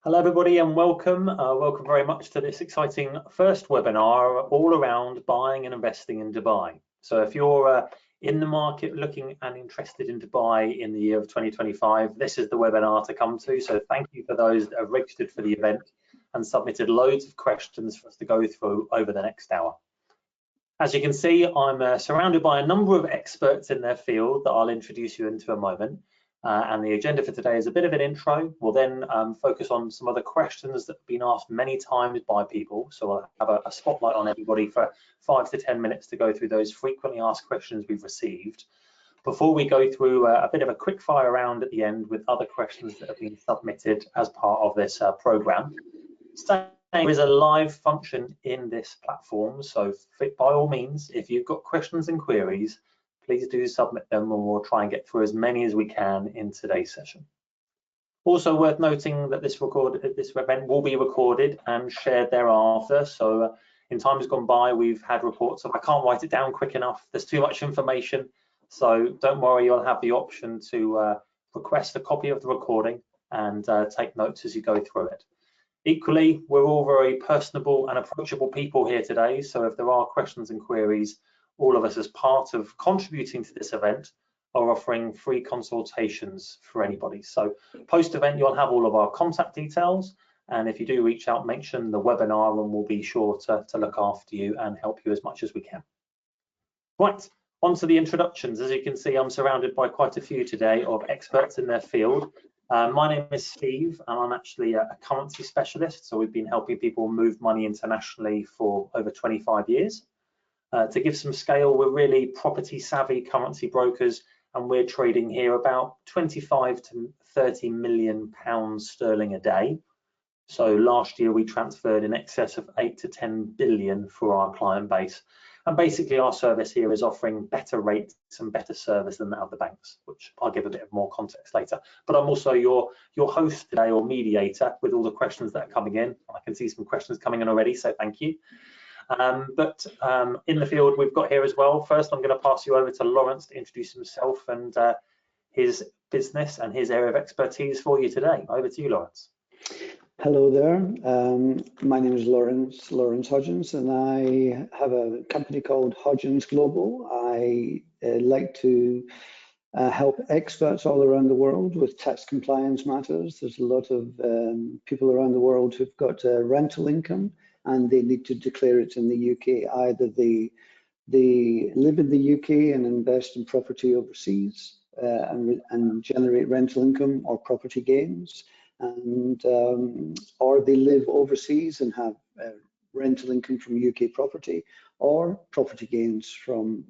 Hello everybody and welcome. Welcome very much to this exciting first webinar all around buying and investing in Dubai. So if you're in the market looking and interested in Dubai in the year of 2025, this is the webinar to come to. So thank you for those that have registered for the event and submitted loads of questions for us to go through over the next hour. As you can see, I'm surrounded by a number of experts in their field that I'll introduce you into a moment. And the agenda for today is a bit of an intro. We'll then focus on some other questions that have been asked many times by people. So we'll have a spotlight on everybody for 5 to 10 minutes to go through those frequently asked questions we've received. Before we go through a bit of a quick fire round at the end with other questions that have been submitted as part of this program. There is a live function in this platform. So by all means, if you've got questions and queries, please do submit them and we'll try and get through as many as we can in today's session. Also worth noting that this event will be recorded and shared thereafter. So in times gone by, we've had reports of I can't write it down quick enough. There's too much information. So don't worry, you'll have the option to request a copy of the recording and take notes as you go through it. Equally, we're all very personable and approachable people here today. So if there are questions and queries, all of us as part of contributing to this event are offering free consultations for anybody. So post-event, you'll have all of our contact details. And if you do reach out, mention the webinar and we'll be sure to look after you and help you as much as we can. Right, on to the introductions. As you can see, I'm surrounded by quite a few today of experts in their field. My name is Steve and I'm actually a currency specialist. So we've been helping people move money internationally for over 25 years. To give some scale, we're really property savvy currency brokers and we're trading here about 25 to 30 million pounds sterling a day. So last year we transferred in excess of 8 to 10 billion for our client base. And basically our service here is offering better rates and better service than the other banks, which I'll give a bit of more context later. But I'm also your host today or mediator with all the questions that are coming in. I can see some questions coming in already, so thank you. In the field we've got here as well. First, I'm going to pass you over to Lawrence to introduce himself and his business and his area of expertise for you today. Over to you, Lawrence. Hello there. My name is Lawrence Hodgins, and I have a company called Hodgins Global. I like to help experts all around the world with tax compliance matters. There's a lot of people around the world who've got rental income and they need to declare it in the UK. Either they live in the UK and invest in property overseas and generate rental income or property gains, and or they live overseas and have rental income from UK property or property gains from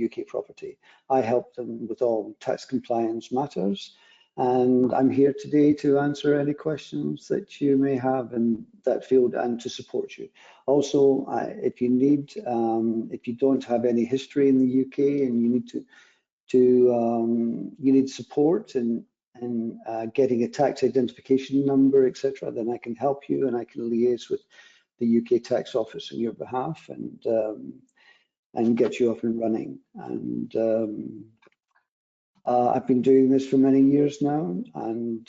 UK property. I help them with all tax compliance matters. And I'm here today to answer any questions that you may have in that field and to support you. Also, if you don't have any history in the UK and you need support in getting a tax identification number, etc., then I can help you and I can liaise with the UK tax office on your behalf and get you up and running. And I've been doing this for many years now, and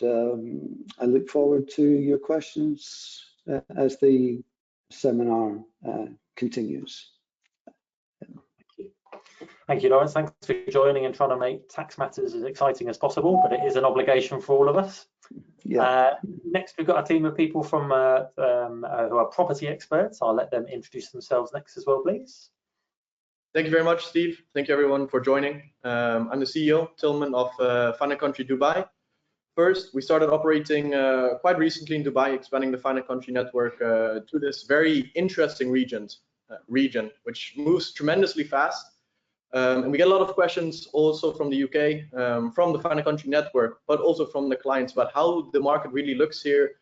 I look forward to your questions as the seminar continues. Thank you, Lawrence. Thanks for joining and trying to make tax matters as exciting as possible, but it is an obligation for all of us. Yeah. Next, we've got a team of people from who are property experts. I'll let them introduce themselves next as well, please. Thank you very much, Steve. Thank you everyone for joining. I'm the CEO, Tillman, of Finance Country Dubai. First, we started operating quite recently in Dubai, expanding the Finance Country network to this very interesting region, which moves tremendously fast. And we get a lot of questions also from the UK, from the Finance Country network, but also from the clients about how the market really looks here.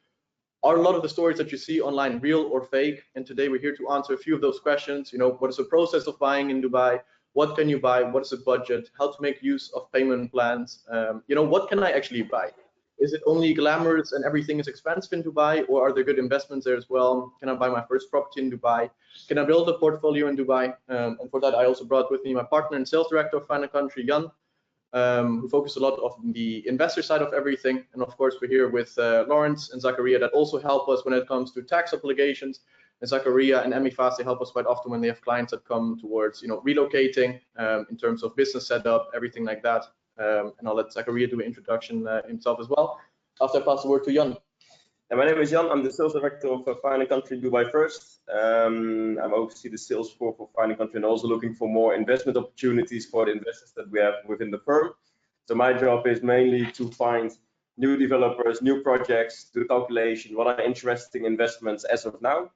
Are a lot of the stories that you see online real or fake? And today we're here to answer a few of those questions. You know, what is the process of buying in Dubai? What can you buy? What is the budget? How to make use of payment plans? You know, what can I actually buy? Is it only glamorous and everything is expensive in Dubai, or are there good investments there as well? Can I buy my first property in Dubai? Can I build a portfolio in Dubai? And for that, I also brought with me my partner and sales director of Finance Country, Jan. who focus a lot on the investor side of everything. And of course, we're here with Lawrence and Zakaria that also help us when it comes to tax obligations. And Zakaria and Emifast, they help us quite often when they have clients that come towards, relocating in terms of business setup, everything like that. And I'll let Zakaria do an introduction himself as well. After I pass the word to Jan. My name is Jan. I'm the sales director of Fine & Country Dubai First. I'm oversee the sales for Fine & Country and also looking for more investment opportunities for the investors that we have within the firm. So my job is mainly to find new developers, new projects, do calculation, what are interesting investments as of now.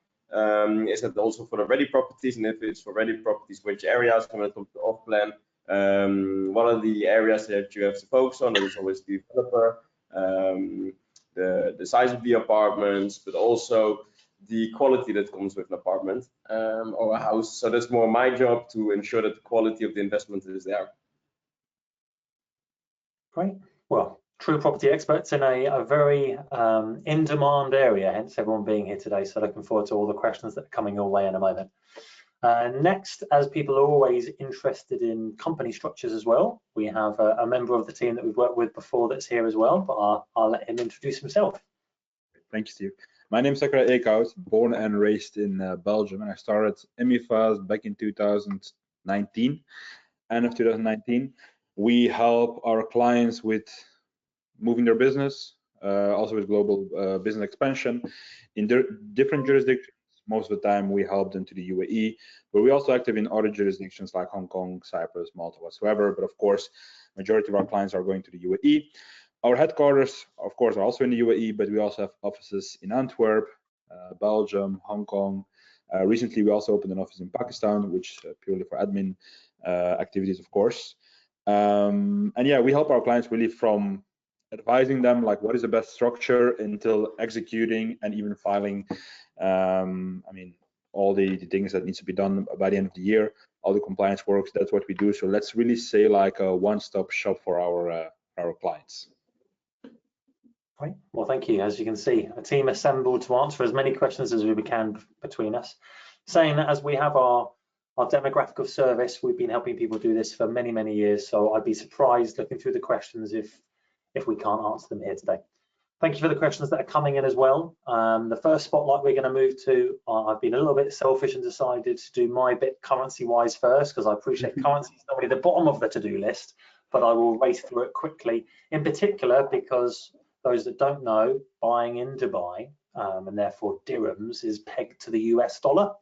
Is it also for the ready properties, and if it's for ready properties, which areas when it comes to off plan? What are the areas that you have to focus on? There is always the developer. The size of the apartments, but also the quality that comes with an apartment or a house. So that's more my job to ensure that the quality of the investment is there. Great. Well, true property experts in a very in-demand area, hence everyone being here today. So looking forward to all the questions that are coming your way in a moment. Next, as people are always interested in company structures as well, we have a member of the team that we've worked with before that's here as well, but I'll let him introduce himself. Thank you, Steve. My name is Steve.Eakins, born and raised in Belgium, and I started Emifast back in 2019, end of 2019. We help our clients with moving their business, also with global business expansion in different jurisdictions. Most of the time we help them to the UAE, but we're also active in other jurisdictions like Hong Kong, Cyprus, Malta, whatsoever. But of course, majority of our clients are going to the UAE. Our headquarters, of course, are also in the UAE, but we also have offices in Antwerp, Belgium, Hong Kong. Recently, we also opened an office in Pakistan, which purely for admin activities, of course. And yeah, we help our clients really from advising them like what is the best structure until executing and even filing all the things that needs to be done by the end of the year, all the compliance works. That's what we do. So let's really say like a one-stop shop for our clients. Right. Well, thank you. As you can see, a team assembled to answer as many questions as we can between us. Saying that, as we have our demographic of service, we've been helping people do this for many, many years. So I'd be surprised looking through the questions if we can't answer them here today. Thank you for the questions that are coming in as well. The first spotlight we're going to move to, I've been a little bit selfish and decided to do my bit currency-wise first, because I appreciate currency is normally the bottom of the to-do list, but I will race through it quickly, in particular because those that don't know, buying in Dubai, and therefore dirhams, is pegged to the US dollar.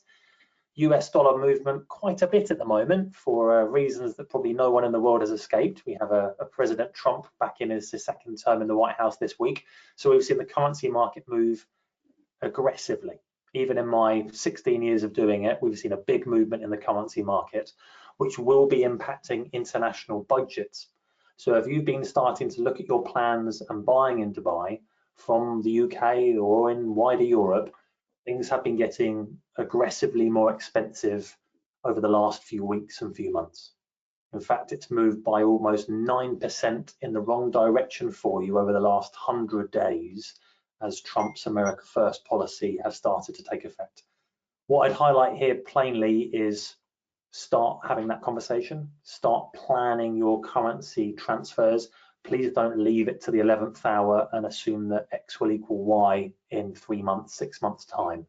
US dollar movement quite a bit at the moment for reasons that probably no one in the world has escaped. We have a President Trump back in his second term in the White House this week. So we've seen the currency market move aggressively. Even in my 16 years of doing it, we've seen a big movement in the currency market, which will be impacting international budgets. So if you've been starting to look at your plans and buying in Dubai from the UK or in wider Europe, things have been getting aggressively more expensive over the last few weeks and few months. In fact, it's moved by almost 9% in the wrong direction for you over the last 100 days as Trump's America First policy has started to take effect. What I'd highlight here plainly is start having that conversation, start planning your currency transfers. Please don't leave it to the 11th hour and assume that X will equal Y in 3 months, 6 months time,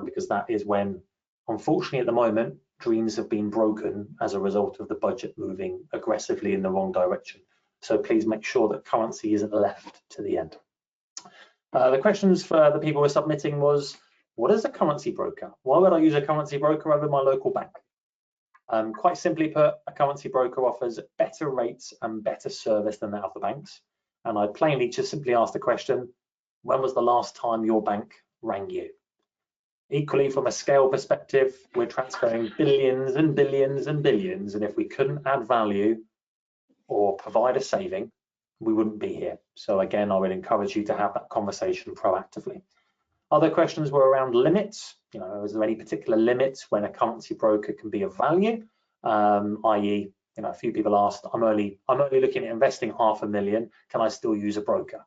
because that is when, unfortunately at the moment, dreams have been broken as a result of the budget moving aggressively in the wrong direction. So please make sure that currency isn't left to the end. The questions for the people who are submitting was, what is a currency broker? Why would I use a currency broker over my local bank? Quite simply put, a currency broker offers better rates and better service than the other banks. And I plainly just simply asked the question, when was the last time your bank rang you? Equally, from a scale perspective, we're transferring billions and billions and billions. And if we couldn't add value or provide a saving, we wouldn't be here. So again, I would encourage you to have that conversation proactively. Other questions were around limits. Is there any particular limits when a currency broker can be of value? I.e., a few people asked, I'm only looking at investing $500,000. Can I still use a broker?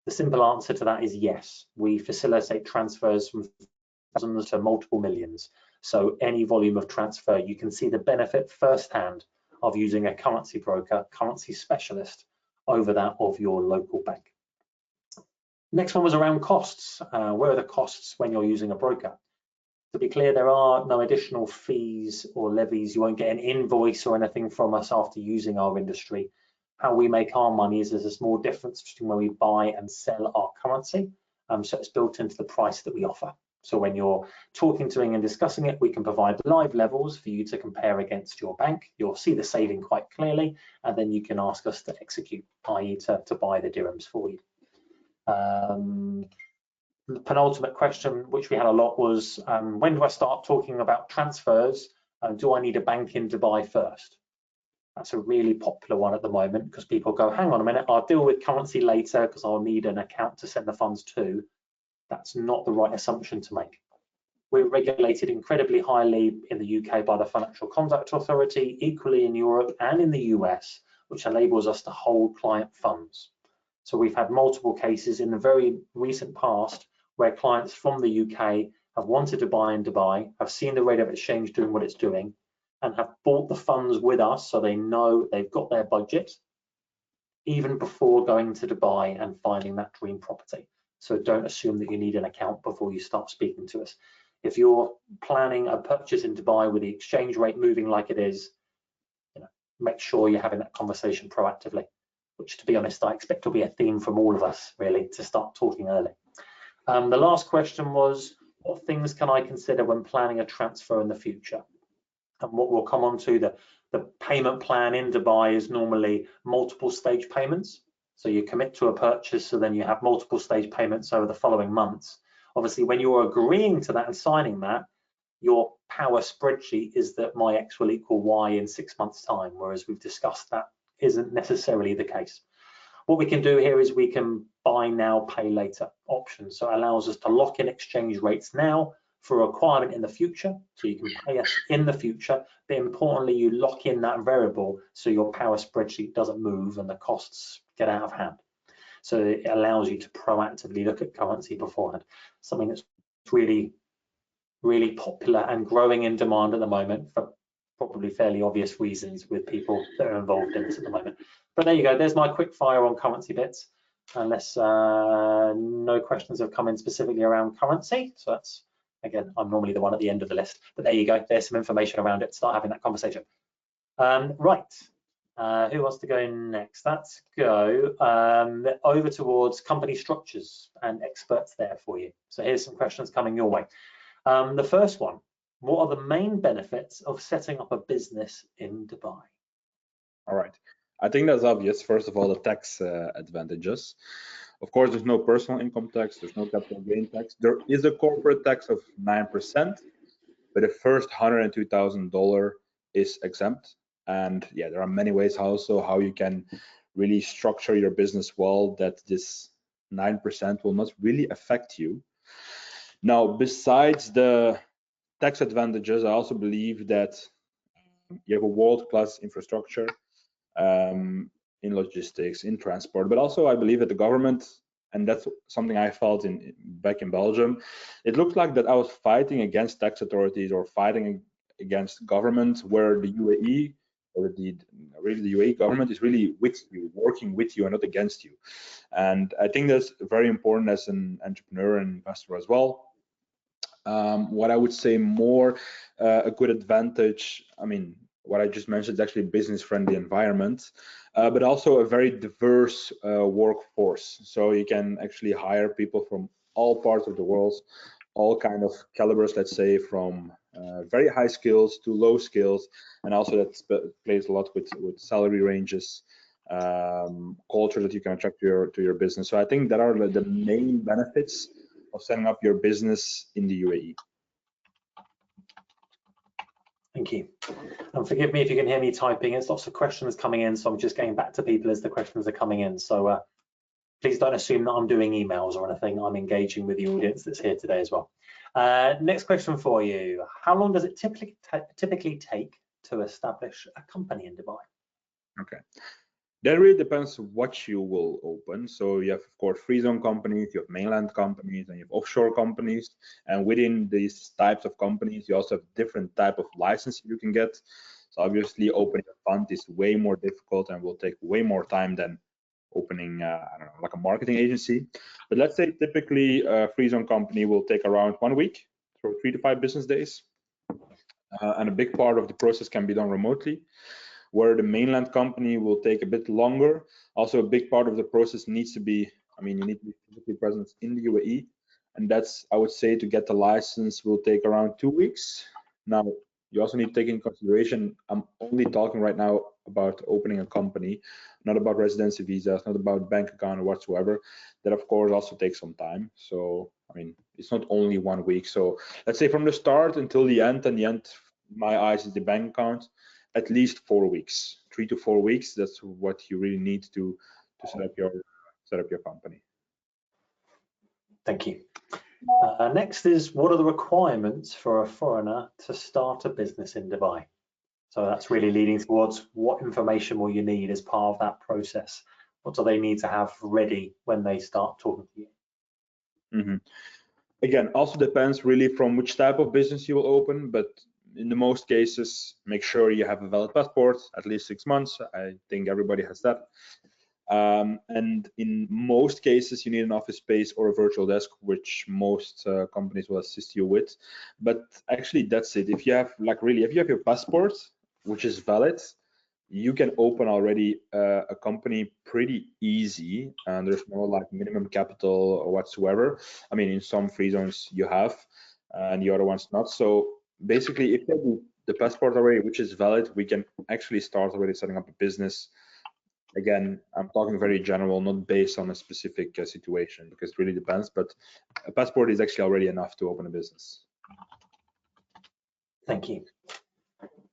The simple answer to that is yes. We facilitate transfers from thousands to multiple millions. So any volume of transfer, you can see the benefit firsthand of using a currency broker, currency specialist over that of your local bank. Next one was around costs. Where are the costs when you're using a broker? To be clear, there are no additional fees or levies. You won't get an invoice or anything from us after using our industry. How we make our money is there's a small difference between when we buy and sell our currency. So it's built into the price that we offer. So when you're talking to me and discussing it, we can provide live levels for you to compare against your bank. You'll see the saving quite clearly, and then you can ask us to execute, i.e. to buy the dirhams for you. The penultimate question, which we had a lot, was when do I start talking about transfers? Do I need a bank in Dubai first? That's a really popular one at the moment because people go, hang on a minute, I'll deal with currency later because I'll need an account to send the funds to. That's not the right assumption to make. We're regulated incredibly highly in the UK by the Financial Conduct Authority, equally in Europe and in the US, which enables us to hold client funds. So we've had multiple cases in the very recent past where clients from the UK have wanted to buy in Dubai, have seen the rate of exchange doing what it's doing, and have bought the funds with us so they know they've got their budget even before going to Dubai and finding that dream property. So don't assume that you need an account before you start speaking to us. If you're planning a purchase in Dubai with the exchange rate moving like it is, make sure you're having that conversation proactively, which, to be honest, I expect will be a theme from all of us, really, to start talking early. The last question was, what things can I consider when planning a transfer in the future? And what we'll come on to, the payment plan in Dubai is normally multiple stage payments. So you commit to a purchase, so then you have multiple stage payments over the following months. Obviously, when you're agreeing to that and signing that, your power spreadsheet is that my X will equal Y in 6 months' time, whereas we've discussed that isn't necessarily the case. What we can do here is we can buy now, pay later option. So it allows us to lock in exchange rates now for a requirement in the future. So you can pay us in the future, but importantly, you lock in that variable so your power spreadsheet doesn't move and the costs get out of hand. So it allows you to proactively look at currency beforehand, something that's really, really popular and growing in demand at the moment for probably fairly obvious reasons with people that are involved in this at the moment. But there you go, there's my quick fire on currency bits, unless no questions have come in specifically around currency. So that's, again, I'm normally the one at the end of the list, but there you go, there's some information around it. Start having that conversation. Right, who wants to go next? Let's go over towards company structures and experts there for you. So here's some questions coming your way. The first one, what are the main benefits of setting up a business in Dubai? All right. I think that's obvious. First of all, the tax advantages. Of course, there's no personal income tax, there's no capital gain tax. There is a corporate tax of 9%, but the first $102,000 is exempt. And yeah, there are many ways also how you can really structure your business well that this 9% will not really affect you. Now, besides the tax advantages, I also believe that you have a world-class infrastructure in logistics, in transport, but also I believe that the government, and that's something I felt back in Belgium, it looked like that I was fighting against tax authorities or fighting against government, where the UAE or the UAE government is really with you, working with you and not against you. And I think that's very important as an entrepreneur and investor as well. What I would say more a good advantage, I mean, what I just mentioned is actually a business-friendly environment, but also a very diverse workforce. So you can actually hire people from all parts of the world, all kind of calibers, let's say, from very high skills to low skills, and also that plays a lot with salary ranges, culture that you can attract to your business. So I think that are the main benefits of setting up your business in the UAE. Thank you. And forgive me if you can hear me typing. There's lots of questions coming in, so I'm just getting back to people as the questions are coming in. So please don't assume that I'm doing emails or anything. I'm engaging with the audience that's here today as well. Next question for you. How long does it typically take to establish a company in Dubai? Okay. That really depends what you will open. So you have, of course, free zone companies, you have mainland companies, and you have offshore companies. And within these types of companies, you also have different type of license you can get. So obviously opening a fund is way more difficult and will take way more time than opening, I don't know, like a marketing agency. But let's say typically a free zone company will take around 1 week, so 3 to 5 business days. And a big part of the process can be done remotely, where the mainland company will take a bit longer. Also, a big part of the process needs to be, I mean, you need to be physically present in the UAE. And that's, I would say, to get the license will take around 2 weeks. Now, you also need to take in consideration, I'm only talking right now about opening a company, not about residency visas, not about bank account or whatsoever. That, of course, also takes some time. So, I mean, it's not only 1 week. So let's say from the start until the end, and the end, my eyes is the bank account, at least 4 weeks, 3 to 4 weeks. That's what you really need to set up your company. Thank you. Next is, what are the requirements for a foreigner to start a business in Dubai? So that's really leading towards what information will you need as part of that process? What do they need to have ready when they start talking to you? Mm-hmm. Again, also depends really from which type of business you will open, but in the most cases, make sure you have a valid passport, at least 6 months. I think everybody has that. And in most cases, you need an office space or a virtual desk, which most companies will assist you with. But actually, that's it. If you have, like, really, if you have your passport, which is valid, you can open already a company pretty easy, and there's no like minimum capital or whatsoever. I mean, in some free zones you have, and the other ones not. So basically, if you have the passport already, which is valid, we can actually start already setting up a business. Again, I'm talking very general, not based on a specific situation, because it really depends, but a passport is actually already enough to open a business. Thank you.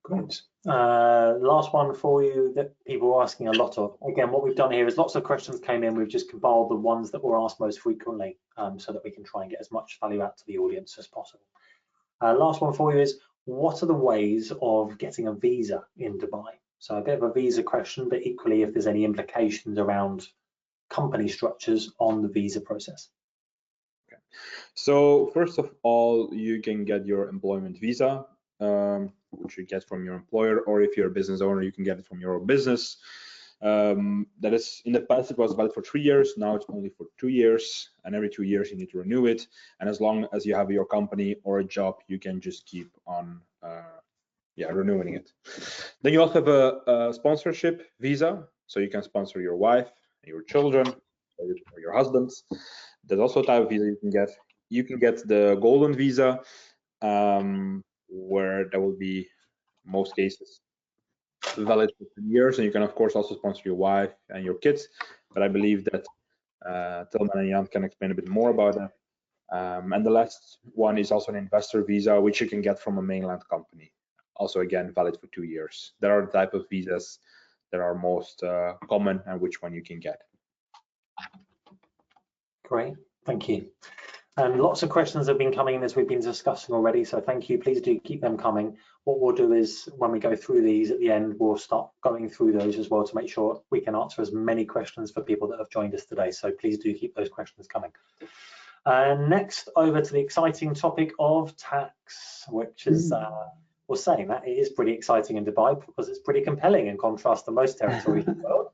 Great. Last one for you that people are asking a lot of. Again, what we've done here is lots of questions came in. We've just compiled the ones that were asked most frequently so that we can try and get as much value out to the audience as possible. Last one for you is, what are the ways of getting a visa in Dubai? So a bit of a visa question, but equally if there's any implications around company structures on the visa process. Okay. So first of all, you can get your employment visa, which you get from your employer, or if you're a business owner, you can get it from your own business. That is, in the past it was valid for 3 years, now it's only for 2 years, and every 2 years you need to renew it. And as long as you have your company or a job, you can just keep on renewing it. Then you also have a sponsorship visa, so you can sponsor your wife, your children, or your husband. There's also a type of visa you can get. You can get the golden visa, where that will be, most cases, valid for 10 years, and you can of course also sponsor your wife and your kids. But I believe that Tilman and Jan can explain a bit more about that. And the last one is also an investor visa, which you can get from a mainland company. Also, again, valid for 2 years. There are the type of visas that are most common and which one you can get. Great, thank you. And lots of questions have been coming in as we've been discussing already, so thank you. Please do keep them coming. What we'll do is, when we go through these at the end, we'll start going through those as well to make sure we can answer as many questions for people that have joined us today. So please do keep those questions coming. Next, over to the exciting topic of tax, which is, we're saying that it is pretty exciting in Dubai because it's pretty compelling in contrast to most territories in the world.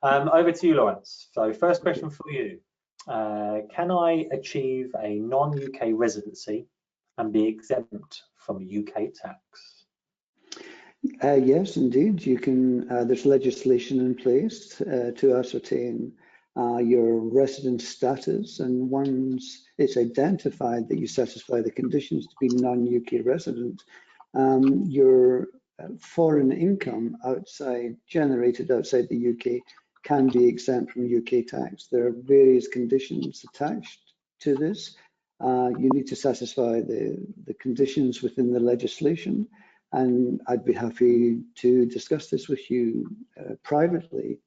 Over to you, Lawrence. So first question for you. Can I achieve a non-UK residency and be exempt from UK tax? Yes, indeed. You can. There's legislation in place to ascertain your resident status, and once it's identified that you satisfy the conditions to be non-UK resident, your foreign income generated outside the UK can be exempt from UK tax. There are various conditions attached to this. You need to satisfy the conditions within the legislation, and I'd be happy to discuss this with you privately.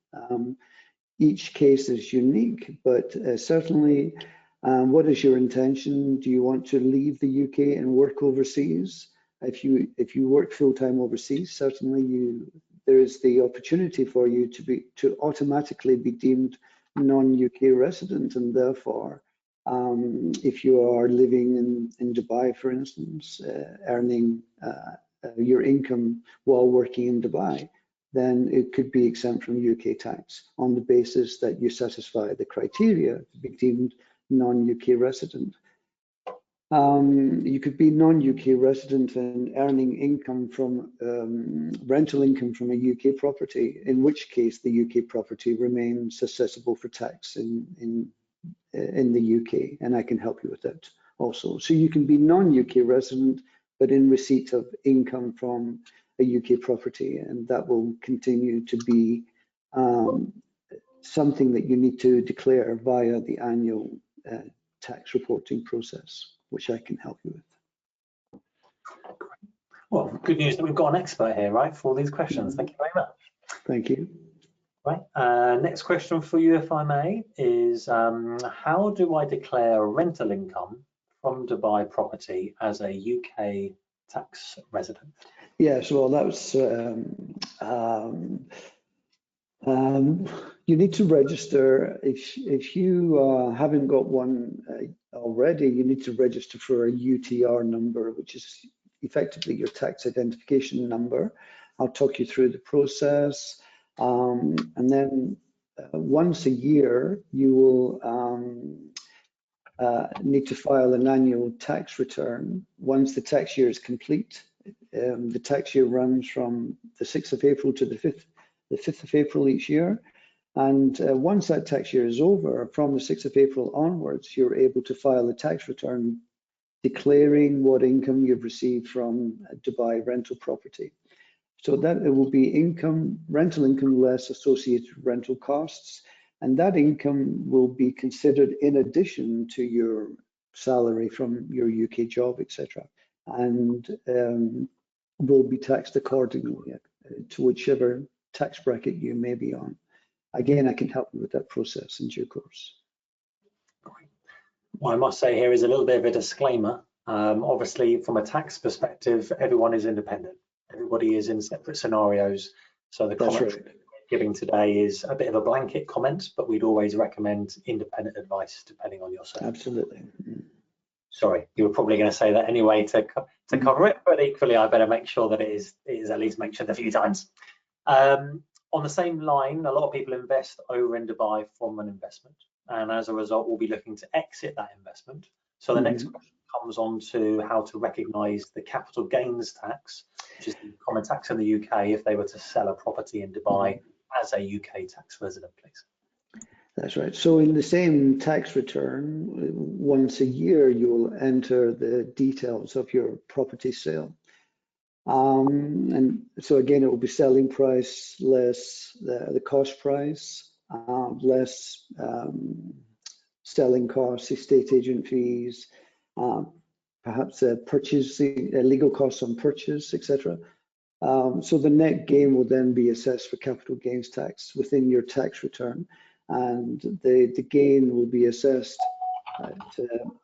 Each case is unique, but certainly, what is your intention? Do you want to leave the UK and work overseas? If you work full-time overseas, certainly there is the opportunity for you to automatically be deemed non-UK resident, and therefore, if you are living in Dubai, for instance, earning your income while working in Dubai, then it could be exempt from UK tax on the basis that you satisfy the criteria to be deemed non-UK resident. You could be non-UK resident and earning income from rental income from a UK property, in which case the UK property remains assessable for tax in the UK, and I can help you with that also. So you can be non-UK resident, but in receipt of income from a UK property, and that will continue to be something that you need to declare via the annual tax reporting process, which I can help you with. Well, good news that we've got an expert here, right, for all these questions. Thank you very much. Thank you. Right. Next question for you, if I may, is how do I declare rental income from Dubai property as a UK tax resident? Yes, well, that's you need to register. If you haven't got one already, you need to register for a UTR number, which is effectively your tax identification number. I'll talk you through the process, and then once a year you will need to file an annual tax return. Once the tax year is complete, the tax year runs from the 6th of April to the 5th of April each year. And once that tax year is over, from the 6th of April onwards, you're able to file a tax return declaring what income you've received from Dubai rental property. So that it will be income, rental income less associated rental costs, and that income will be considered in addition to your salary from your UK job, etc., and will be taxed accordingly to whichever tax bracket you may be on. Again, I can help you with that process in due course. What I must say here is a little bit of a disclaimer. Obviously, from a tax perspective, everyone is independent. Everybody is in separate scenarios. So the comment we're giving today is a bit of a blanket comment, but we'd always recommend independent advice depending on your circumstances. Absolutely. Sorry, you were probably going to say that anyway to cover it, but equally I better make sure that it is at least mentioned a few times. On the same line, a lot of people invest over in Dubai from an investment, and as a result will be looking to exit that investment. So the next question comes on to how to recognise the capital gains tax, which is the common tax in the UK if they were to sell a property in Dubai as a UK tax resident, please. That's right. So in the same tax return, once a year, you'll enter the details of your property sale. And so again, it will be selling price less the cost price, less selling costs, estate agent fees, perhaps purchasing, legal costs on purchase, etc. So the net gain will then be assessed for capital gains tax within your tax return, and the gain will be assessed at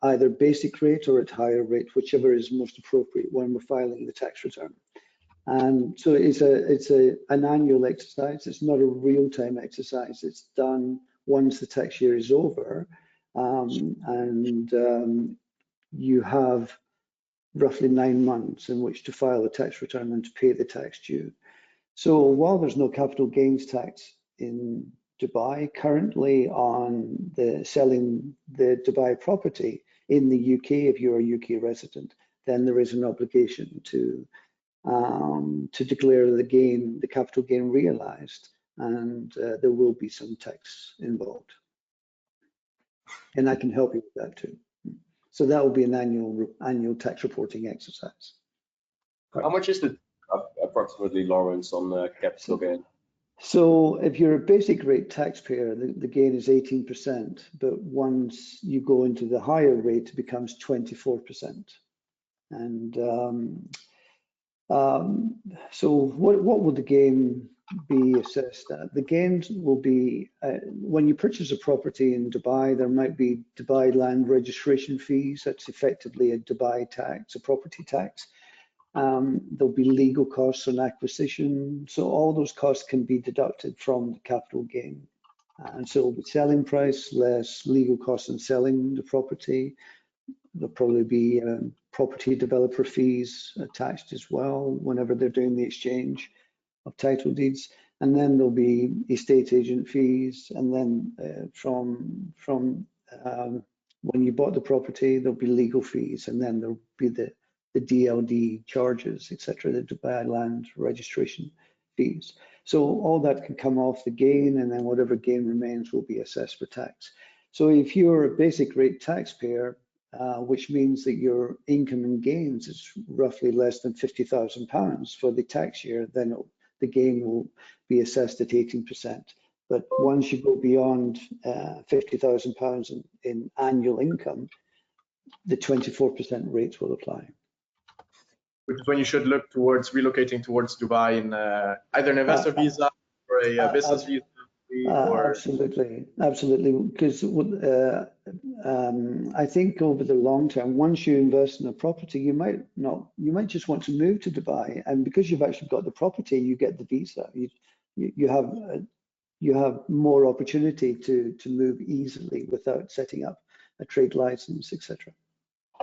either basic rate or at higher rate, whichever is most appropriate when we're filing the tax return. And so it's an annual exercise. It's not a real-time exercise. It's done once the tax year is over, and you have roughly 9 months in which to file a tax return and to pay the tax due. So while there's no capital gains tax in Dubai currently on the selling the Dubai property in the UK, if you're a UK resident, then there is an obligation to declare the gain, the capital gain realized, and there will be some tax involved. And I can help you with that too. So that will be an annual tax reporting exercise. How much is the approximately, Lawrence, on the capital gain? So if you're a basic rate taxpayer, the gain is 18%, but once you go into the higher rate, it becomes 24%. And so what will the gain be assessed at? The gains will be, when you purchase a property in Dubai, there might be Dubai land registration fees. That's effectively a Dubai tax, a property tax. There'll be legal costs on acquisition. So all those costs can be deducted from the capital gain. And so it'll be selling price less legal costs on selling the property. There'll probably be property developer fees attached as well whenever they're doing the exchange of title deeds. And then there'll be estate agent fees, and then from when you bought the property, there'll be legal fees, and then there'll be the DLD charges, etc., the Dubai Land Registration fees. So all that can come off the gain, and then whatever gain remains will be assessed for tax. So if you're a basic rate taxpayer, which means that your income and gains is roughly less than £50,000 for the tax year, then the gain will be assessed at 18%. But once you go beyond £50,000 in annual income, the 24% rates will apply. Which is when you should look towards relocating towards Dubai in either an investor visa or a business visa. Absolutely, because I think over the long term, once you invest in a property, you might just want to move to Dubai, and because you've actually got the property, you get the visa. You have more opportunity to move easily without setting up a trade license, etc.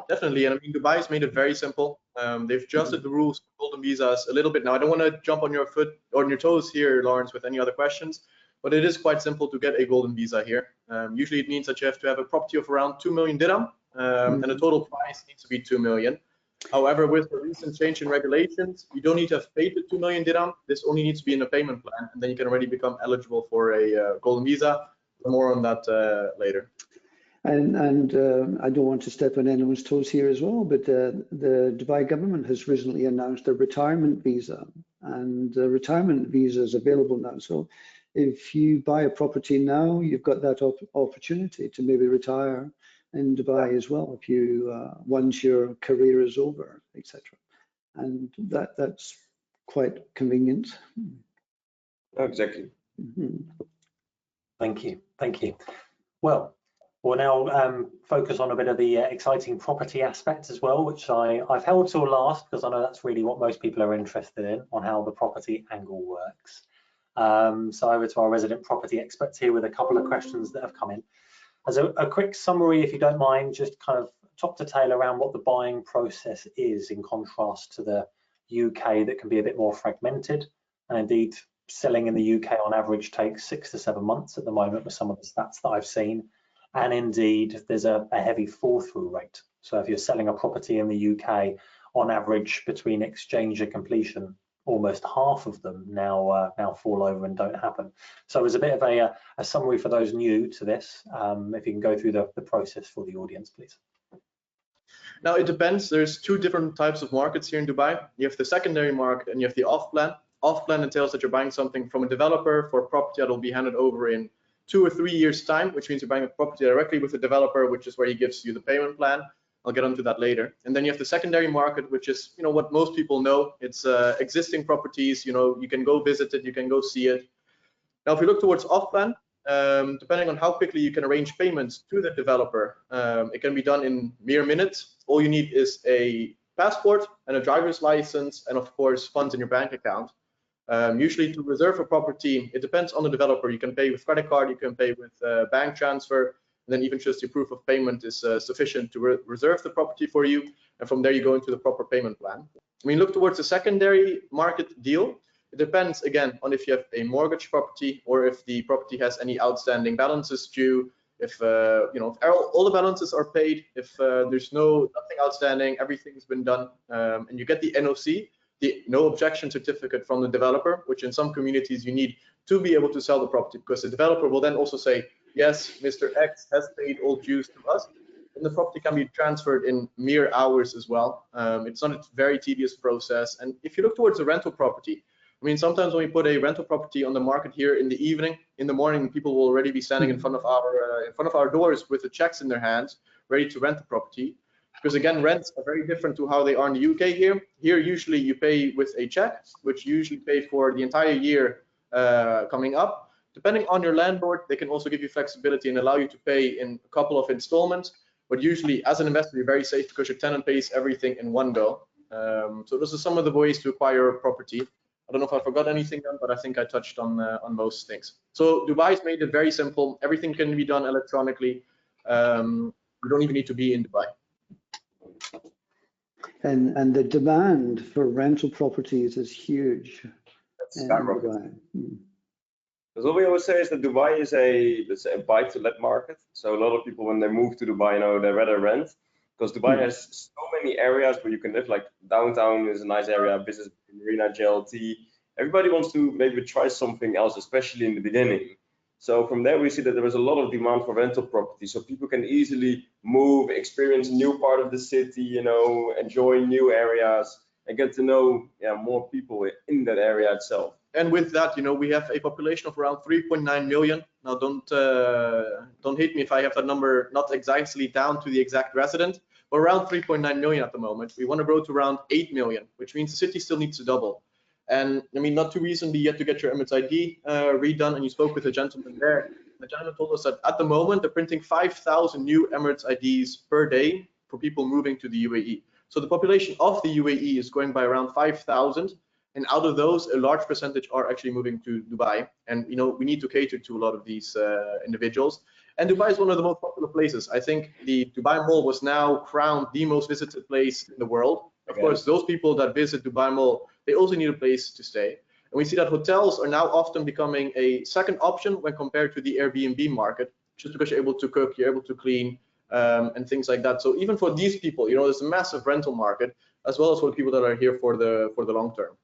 Definitely, and I mean Dubai's made it very simple. They've adjusted the rules for golden visas a little bit now. I don't want to jump on your toes here, Lawrence, with any other questions. But it is quite simple to get a golden visa here. Usually it means that you have to have a property of around 2 million dirham, and the total price needs to be 2 million. However, with the recent change in regulations, you don't need to have paid the 2 million dirham. This only needs to be in a payment plan, and then you can already become eligible for a golden visa. More on that later. And I don't want to step on anyone's toes here as well, but the Dubai government has recently announced a retirement visa, and the retirement visa is available now. So if you buy a property now, you've got that opportunity to maybe retire in Dubai as well, if you once your career is over, etc. And that's quite convenient. Exactly. Thank you. Well, we'll now focus on a bit of the exciting property aspect as well, which I've held till last because I know that's really what most people are interested in, on how the property angle works. So over to our resident property experts here with a couple of questions that have come in. As a quick summary, if you don't mind, just kind of top to tail around what the buying process is in contrast to the UK that can be a bit more fragmented. And indeed, selling in the UK on average takes 6 to 7 months at the moment with some of the stats that I've seen. And indeed, there's a heavy fall through rate. So if you're selling a property in the UK, on average between exchange and completion, almost half of them now fall over and don't happen. So it's a bit of a summary for those new to this. If you can go through the process for the audience, please. Now it depends. There's two different types of markets here in Dubai. You have the secondary market and you have the off-plan. Off-plan entails that you're buying something from a developer for a property that will be handed over in 2 or 3 years' time, which means you're buying a property directly with the developer, which is where he gives you the payment plan. I'll get onto that later. And then you have the secondary market, which is, what most people know. It's existing properties. You can go visit it, you can go see it. Now, if you look towards off-plan, depending on how quickly you can arrange payments to the developer, it can be done in mere minutes. All you need is a passport and a driver's license, and of course, funds in your bank account. Usually, to reserve a property, it depends on the developer. You can pay with credit card, you can pay with bank transfer. And then even just your proof of payment is sufficient to reserve the property for you. And from there, you go into the proper payment plan. When you look towards the secondary market deal, it depends, again, on if you have a mortgage property or if the property has any outstanding balances due. If all the balances are paid, if there's nothing outstanding, everything's been done, and you get the NOC, the no objection certificate from the developer, which in some communities you need to be able to sell the property, because the developer will then also say, yes, Mr. X has paid all dues to us, and the property can be transferred in mere hours as well. It's not a very tedious process. And if you look towards a rental property, I mean, sometimes when we put a rental property on the market here in the evening, in the morning, people will already be standing in front of our doors with the checks in their hands, ready to rent the property. Because again, rents are very different to how they are in the UK here. Here, usually you pay with a check, which you usually pay for the entire year coming up. Depending on your landlord, they can also give you flexibility and allow you to pay in a couple of installments. But usually, as an investor, you're very safe because your tenant pays everything in one go. So those are some of the ways to acquire a property. I don't know if I forgot anything, but I think I touched on most things. So Dubai's made it very simple. Everything can be done electronically. You don't even need to be in Dubai. And the demand for rental properties is huge in Dubai. Because what we always say is that Dubai is a buy-to-let market. So a lot of people, when they move to Dubai, they rather rent, because Dubai has so many areas where you can live. Like downtown is a nice area, business marina, JLT. Everybody wants to maybe try something else, especially in the beginning. So from there, we see that there is a lot of demand for rental property. So people can easily move, experience a new part of the city, enjoy new areas, and get to know more people in that area itself. And with that, we have a population of around 3.9 million. Now, don't hate me if I have that number not exactly down to the exact resident, but around 3.9 million at the moment. We want to grow to around 8 million, which means the city still needs to double. And I mean, not too recently, you had to get your Emirates ID redone, and you spoke with a gentleman there. The gentleman told us that at the moment they're printing 5,000 new Emirates IDs per day for people moving to the UAE. So the population of the UAE is growing by around 5,000. And out of those, a large percentage are actually moving to Dubai. And we need to cater to a lot of these individuals. And Dubai is one of the most popular places. I think the Dubai Mall was now crowned the most visited place in the world. Of course, those people that visit Dubai Mall, they also need a place to stay. And we see that hotels are now often becoming a second option when compared to the Airbnb market, just because you're able to cook, you're able to clean, and things like that. So even for these people, there's a massive rental market, as well as for the people that are here for the long term.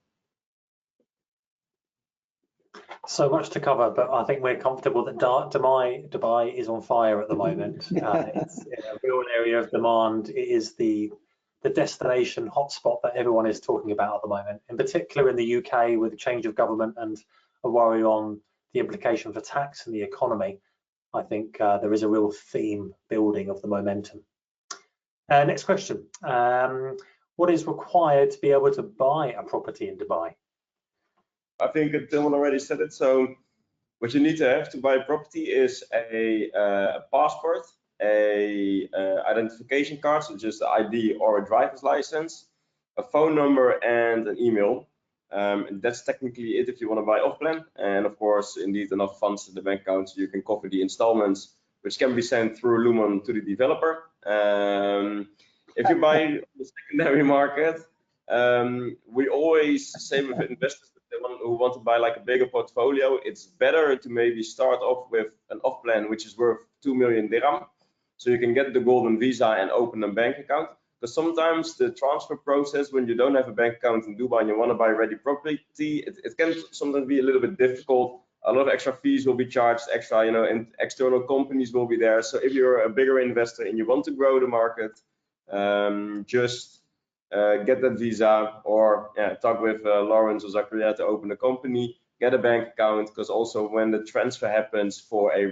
So much to cover, but I think we're comfortable that Dubai is on fire at the moment. It's a real area of demand. It is the destination hotspot that everyone is talking about at the moment, in particular in the UK, with the change of government and a worry on the implication for tax and the economy. I think there is a real theme building of the momentum. Next question. What is required to be able to buy a property in Dubai? I think Tilman already said it. So what you need to have to buy a property is a passport, a identification card, so just the ID or a driver's license, a phone number, and an email. And that's technically it if you want to buy off plan. And of course, indeed, enough funds in the bank account so you can cover the installments, which can be sent through Lumen to the developer. If you buy the secondary market, we always say with investors who want to buy like a bigger portfolio, it's better to maybe start off with an off plan which is worth 2 million dirham, so you can get the golden visa and open a bank account. Because sometimes the transfer process, when you don't have a bank account in Dubai and you want to buy ready property, it can sometimes be a little bit difficult. A lot of extra fees will be charged, extra, and external companies will be there. So if you're a bigger investor and you want to grow the market, just get that visa, or talk with Lawrence or Zakaria to open a company, get a bank account, because also when the transfer happens for a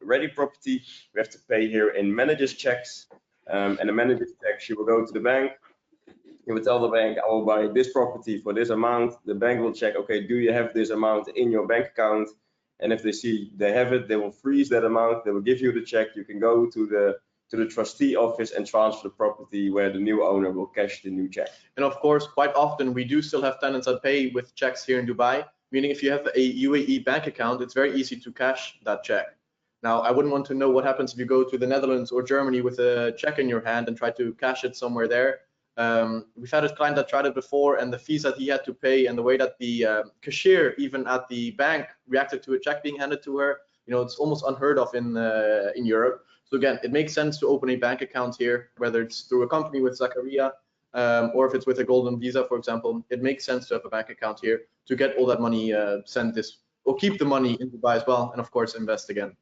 ready property, we have to pay here in manager's checks. And the manager's checks, you will go to the bank, you will tell the bank, I will buy this property for this amount. The bank will check, okay, do you have this amount in your bank account? And if they see they have it, they will freeze that amount, they will give you the check, you can go to the trustee office and transfer the property, where the new owner will cash the new check. And of course, quite often we do still have tenants that pay with checks here in Dubai, meaning if you have a UAE bank account, it's very easy to cash that check. Now, I wouldn't want to know what happens if you go to the Netherlands or Germany with a check in your hand and try to cash it somewhere there. We've had a client that tried it before, and the fees that he had to pay and the way that the cashier even at the bank reacted to a check being handed to her, it's almost unheard of in Europe. So again, it makes sense to open a bank account here, whether it's through a company with Zakaria, or if it's with a golden visa, for example. It makes sense to have a bank account here to get all that money sent or keep the money in Dubai as well, and of course invest again.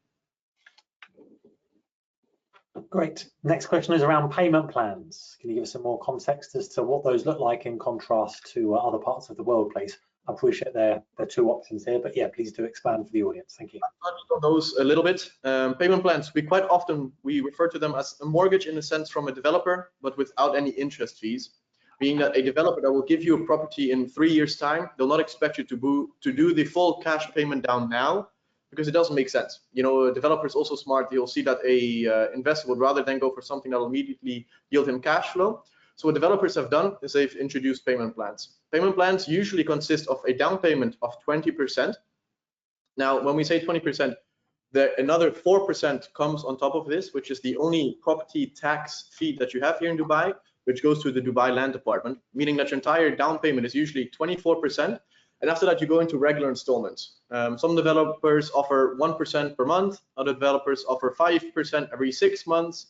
Great. Next question is around payment plans. Can you give us some more context as to what those look like in contrast to other parts of the world, please? I appreciate there are two options here, but yeah, please do expand for the audience. Thank you. I'll touch on those a little bit. Payment plans, we quite often refer to them as a mortgage in a sense from a developer, but without any interest fees. Meaning that a developer that will give you a property in 3 years' time, they'll not expect you to do the full cash payment down now, because it doesn't make sense. A developer is also smart. He'll see that a investor would rather then go for something that will immediately yield him cash flow. So what developers have done is they've introduced payment plans. Payment plans usually consist of a down payment of 20%. Now, when we say 20%, another 4% comes on top of this, which is the only property tax fee that you have here in Dubai. which goes to the Dubai Land Department, meaning that your entire down payment is usually 24%. And after that, you go into regular installments. Some developers offer 1% per month. Other developers offer 5% every 6 months,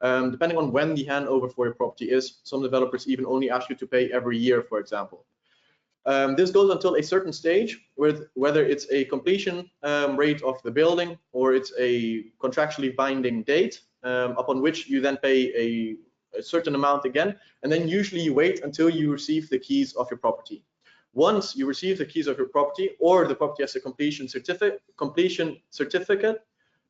depending on when the handover for your property is. Some developers even only ask you to pay every year, for example. This goes until a certain stage, with whether it's a completion rate of the building or it's a contractually binding date, upon which you then pay a certain amount again. And then usually you wait until you receive the keys of your property. Once you receive the keys of your property, or the property has a completion certificate,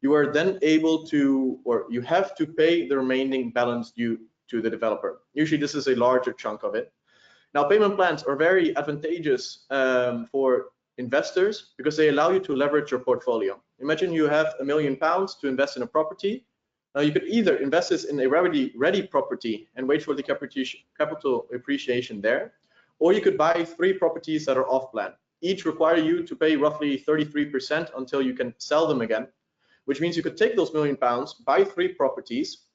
you are then able to, or you have to pay the remaining balance due to the developer. Usually this is a larger chunk of it. Now, payment plans are very advantageous for investors because they allow you to leverage your portfolio. Imagine you have £1 million to invest in a property. You could either invest this in a ready property and wait for the capital appreciation there, or you could buy 3 properties that are off plan. Each require you to pay roughly 33% until you can sell them again, which means you could take those £1 million, buy 3 properties,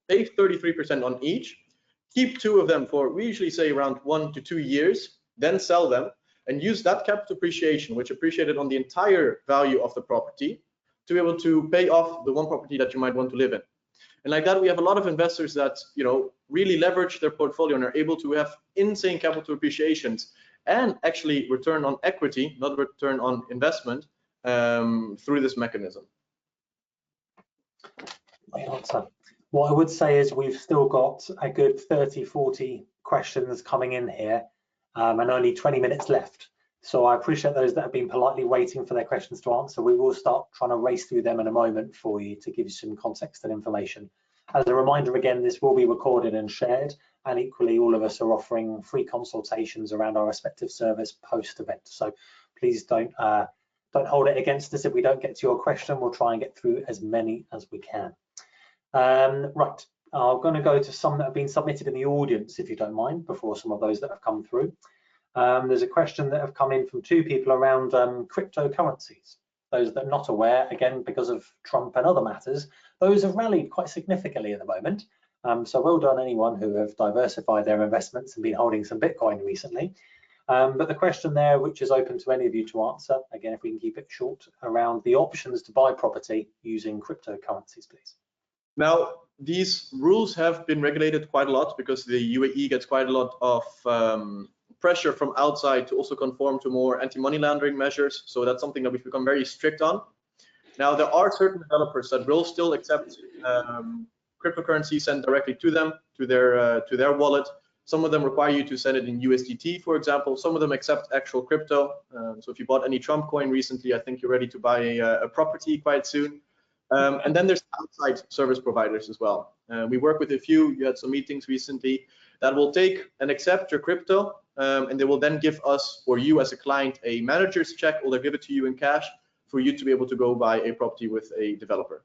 pay 33% on each, keep 2 of them for, we usually say, around 1 to 2 years, then sell them, and use that capital appreciation, which appreciated on the entire value of the property, to be able to pay off the one property that you might want to live in. And like that, we have a lot of investors that, you know, really leverage their portfolio and are able to have insane capital appreciations and actually return on equity, not return on investment, through this mechanism. What I would say is we've still got a good 30, 40 questions coming in here, and only 20 minutes left. So I appreciate those that have been politely waiting for their questions to answer. We will start trying to race through them in a moment for you to give you some context and information. As a reminder, again, this will be recorded and shared, and equally all of us are offering free consultations around our respective service post-event. So please don't hold it against us if we don't get to your question. We'll try and get through as many as we can. Right, I'm going to go to some that have been submitted in the audience, if you don't mind, before some of those that have come through. There's a question that have come in from 2 people around cryptocurrencies. Those that are not aware, again, because of Trump and other matters, those have rallied quite significantly at the moment. So well done anyone who have diversified their investments and been holding some Bitcoin recently. But the question there, which is open to any of you to answer, again, if we can keep it short, around the options to buy property using cryptocurrencies, please. Now, these rules have been regulated quite a lot because the UAE gets quite a lot of pressure from outside to also conform to more anti-money laundering measures. So that's something that we've become very strict on. Now, there are certain developers that will still accept cryptocurrency sent directly to them, to their wallet. Some of them require you to send it in USDT, for example. Some of them accept actual crypto. So if you bought any Trump coin recently, I think you're ready to buy a property quite soon. And then there's outside service providers as well. We work with a few. You had some meetings recently that will take and accept your crypto, and they will then give us, or you as a client, a manager's check, or they'll give it to you in cash for you to be able to go buy a property with a developer.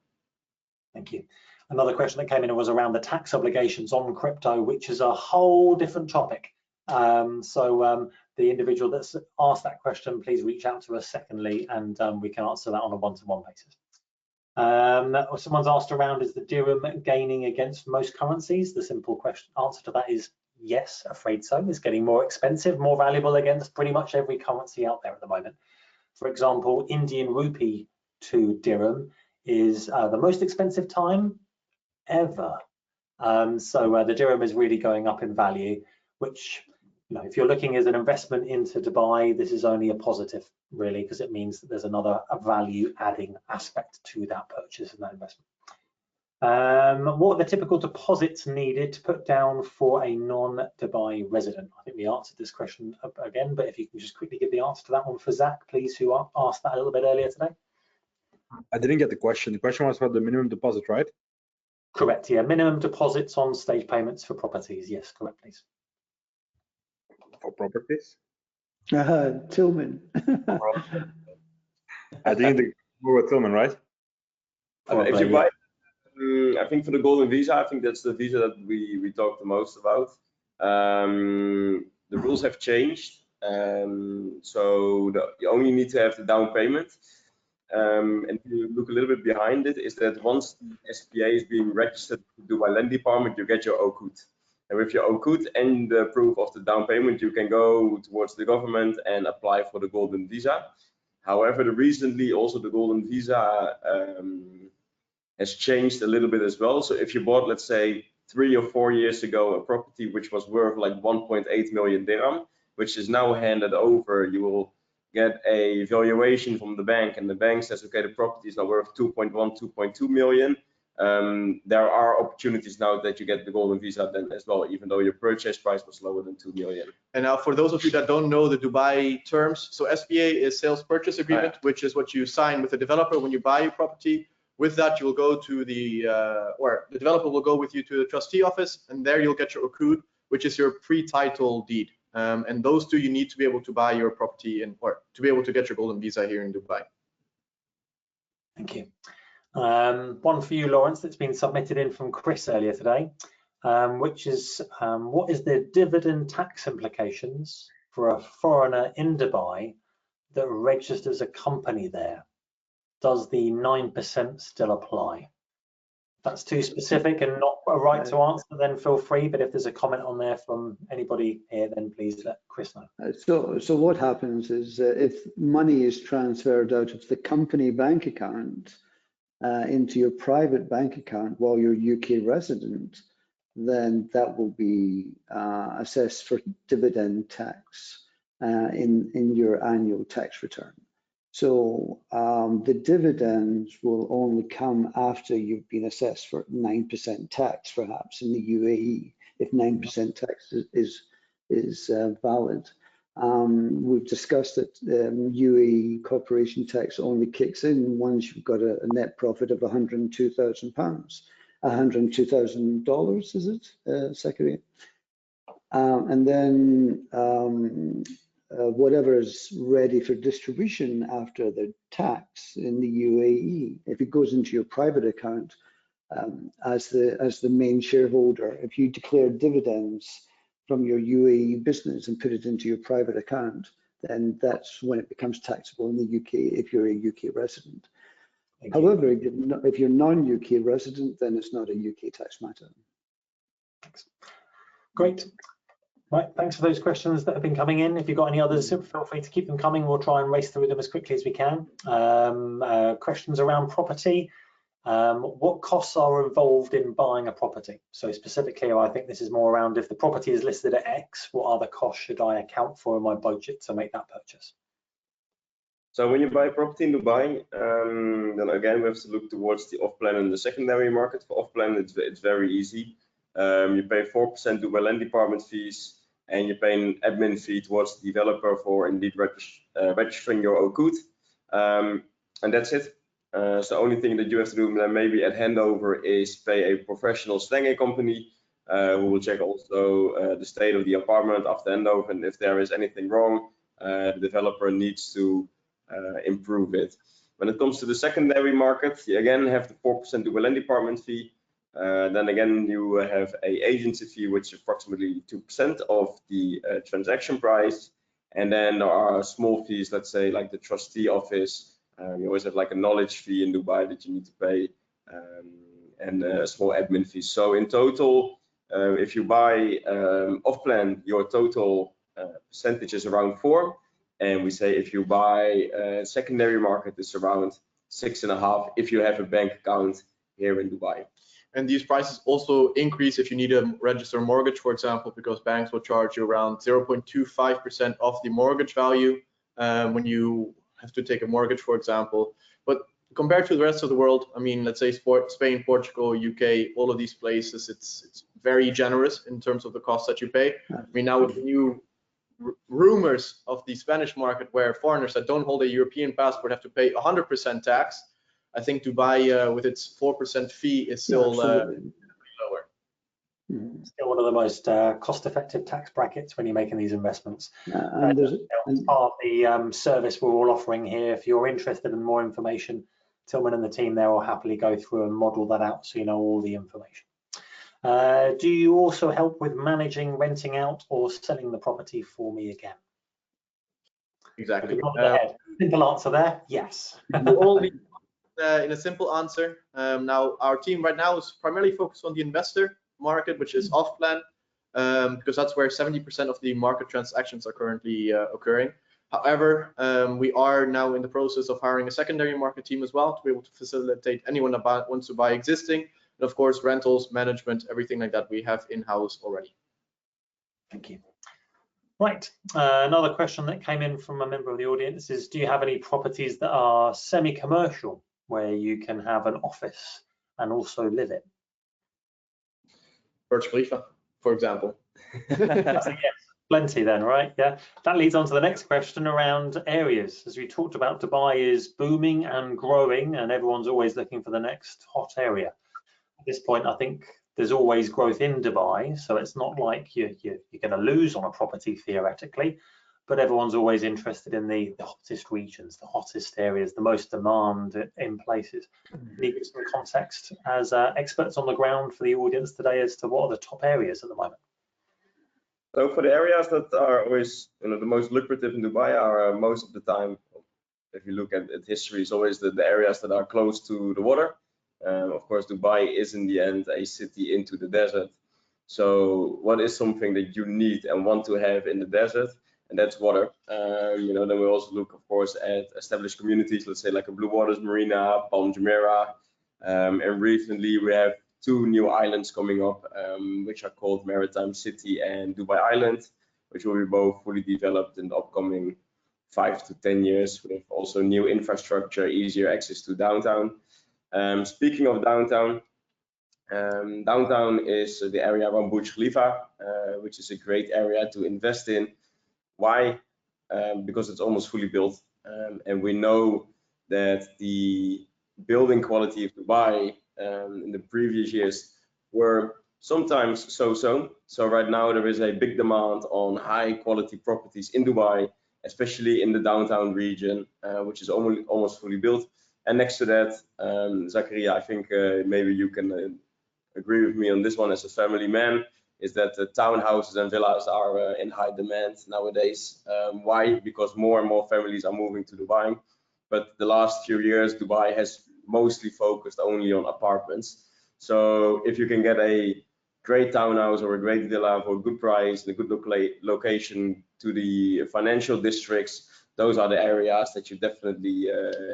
Thank you. Another question that came in was around the tax obligations on crypto, which is a whole different topic. So the individual that's asked that question, please reach out to us secondly, and we can answer that on a one-to-one basis. Someone's asked around, is the dirham gaining against most currencies? The simple answer to that is yes, afraid so. It's getting more expensive, more valuable against pretty much every currency out there at the moment. For example, Indian rupee to dirham is the most expensive time ever. So the dirham is really going up in value, which, you know, if you're looking as an investment into Dubai, this is only a positive, really, because it means that there's another value adding aspect to that purchase and that investment. What are the typical deposits needed to put down for a non-Dubai resident? I think we answered this question again, but if you can just quickly give the answer to that one for Zach, please, who asked that a little bit earlier today. I didn't get the question. The question was about the minimum deposit, right? Correct, yeah. Minimum deposits on stage payments for properties. Yes, correct, please. For properties? Tillman. I think we're with Tillman, right? If you buy, I think for the golden visa, I think that's the visa that we talked the most about. The rules have changed, so you only need to have the down payment. And if you look a little bit behind it, is that once the SPA is being registered to Dubai Land Department, you get your OCUT. And with your Okut and the proof of the down payment, you can go towards the government and apply for the golden visa. However, recently also the golden visa has changed a little bit as well. So if you bought, let's say, 3 or 4 years ago, a property which was worth like 1.8 million dirham, which is now handed over, you will get a valuation from the bank, and the bank says, okay, the property is now worth 2.1, 2.2 million. There are opportunities now that you get the golden visa then as well, even though your purchase price was lower than 2 million. And now for those of you that don't know the Dubai terms, so SPA is sales purchase agreement, which is what you sign with the developer when you buy a property. With that, you will go to the, or the developer will go with you to the trustee office, and there you'll get your Okut, which is your pre-title deed. And those two you need to be able to buy your property in, or to be able to get your golden visa here in Dubai. Thank you. One for you, Lawrence, that's been submitted in from Chris earlier today, which is what is the dividend tax implications for a foreigner in Dubai that registers a company there? Does the 9% still apply? If that's too specific and not a right to answer, then feel free, but if there's a comment on there from anybody here, then please let Chris know. So what happens is if money is transferred out of the company bank account into your private bank account while you're UK resident, then that will be assessed for dividend tax in your annual tax return. So the dividends will only come after you've been assessed for 9% tax, perhaps in the UAE, if 9% tax is valid. We've discussed that UAE corporation tax only kicks in once you've got a net profit of £102,000, $102,000, is it, Secretary? And then whatever is ready for distribution after the tax in the UAE, if it goes into your private account as the main shareholder, if you declare dividends from your UAE business and put it into your private account, then that's when it becomes taxable in the UK if you're a UK resident. However, if you're non-UK resident, then it's not a UK tax matter. Thanks. Great. Right, thanks for those questions that have been coming in. If you've got any others, feel free to keep them coming. We'll try and race through them as quickly as we can. Questions around property. What costs are involved in buying a property? So specifically, I think this is more around if the property is listed at X, what other costs should I account for in my budget to make that purchase? So when you buy a property in Dubai, then again, we have to look towards the off-plan and the secondary market. For off-plan, it's very easy. You pay 4% Dubai Land Department fees, and you pay an admin fee towards the developer for indeed registering your Okut, and that's it. So the only thing that you have to do then maybe at handover is pay a professional Stenge company who will check also the state of the apartment after handover, and if there is anything wrong, the developer needs to improve it. When it comes to the secondary market, you again have the 4% Dubai Land Department fee. Then again, you have a agency fee, which is approximately 2% of the transaction price. And then there are small fees, let's say like the trustee office. You always have like a knowledge fee in Dubai that you need to pay, and a small admin fee. So in total, if you buy off-plan, your total percentage is around 4%. And we say if you buy secondary market, it's around 6.5% if you have a bank account here in Dubai. And these prices also increase if you need to register a mortgage, for example, because banks will charge you around 0.25% of the mortgage value when you have to take a mortgage, for example. But compared to the rest of the world, I mean, let's say Spain, Portugal, UK, all of these places, it's very generous in terms of the cost that you pay. I mean, now with the new rumors of the Spanish market where foreigners that don't hold a European passport have to pay 100% tax, I think Dubai with its 4% fee is still lower. Still one of the most cost-effective tax brackets when you're making these investments. And part of the service we're all offering here. If you're interested in more information, Tillman and the team there will happily go through and model that out so you know all the information. Do you also help with managing, renting out, or selling the property for me again? Exactly. Simple answer there, yes. Only in a simple answer. Now, our team right now is primarily focused on the investor market, which is off-plan. because that's where 70% of the market transactions are currently occurring. However, we are now in the process of hiring a secondary market team as well to be able to facilitate anyone that wants to buy existing, and of course rentals, management, everything like that we have in-house already. Thank you. Right, another question that came in from a member of the audience is, do you have any properties that are semi-commercial where you can have an office and also live it? Burj Khalifa, for example. Yes, plenty then, right? Yeah, that leads on to the next question around areas. As we talked about, Dubai is booming and growing, and everyone's always looking for the next hot area. At this point, I think there's always growth in Dubai, so it's not like you're going to lose on a property theoretically, but everyone's always interested in the hottest regions, the hottest areas, the most demand in places. Can you give some context as experts on the ground for the audience today as to what are the top areas at the moment? So for the areas that are always, the most lucrative in Dubai are most of the time, if you look at history, it's always the areas that are close to the water. Of course, Dubai is in the end a city into the desert. So what is something that you need and want to have in the desert? And that's water. Then we also look, of course, at established communities, let's say like a Blue Waters Marina, Palm Jumeirah. And recently we have 2 new islands coming up, which are called Maritime City and Dubai Island, which will be both fully developed in the upcoming 5 to 10 years, with also new infrastructure, easier access to downtown. Speaking of downtown, downtown is the area around Burj Khalifa, which is a great area to invest in. Why? Because it's almost fully built, and we know that the building quality of Dubai in the previous years were sometimes so-so. So right now there is a big demand on high quality properties in Dubai, especially in the downtown region, which is almost fully built. And next to that, Zakaria, I think maybe you can agree with me on this one as a family man, is that the townhouses and villas are in high demand nowadays. Why? Because more and more families are moving to Dubai. But the last few years, Dubai has mostly focused only on apartments. So if you can get a great townhouse or a great villa for a good price and a good location to the financial districts, those are the areas that you definitely